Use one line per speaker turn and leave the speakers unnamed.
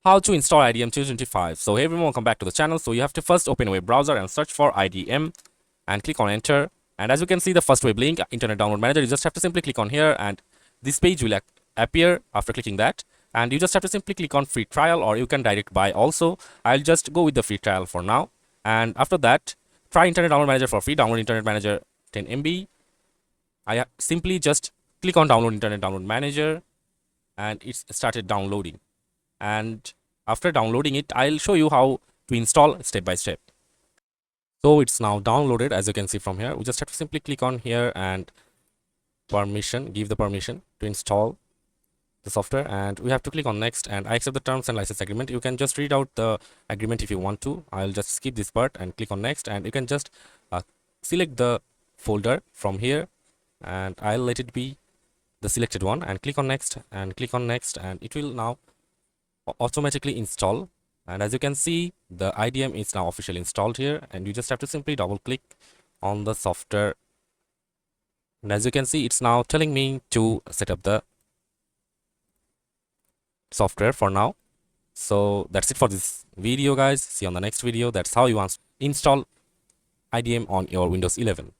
How to install IDM 225. So hey everyone, welcome back to the channel. So you have to first open a web browser and search for IDM and click on enter. And as you can see, the first web link, Internet Download Manager, you just have to simply click on here and this page will appear after clicking that. And you just have to simply click on free trial, or you can direct buy also. I'll just go with the free trial for now. And after that, try Internet Download Manager for free. Download Internet Manager 10 MB. I simply just click on download Internet Download Manager and it's started downloading. And after downloading it, I'll show you how to install step by step. So it's now downloaded. As you can see from here, we just have to simply click on here and give the permission to install the software, and we have to click on next, and I accept the terms and license agreement. You can just read out the agreement if you want to. I'll just skip this part and click on next, and you can just select the folder from here, and I'll let it be the selected one, and click on next and click on next, and it will now automatically install. And as you can see, the IDM is now officially installed here, and you just have to simply double click on the software, and as you can see, it's now telling me to set up the software for now. So that's it for this video, guys. See you on the next video. That's how you install IDM on your Windows 11.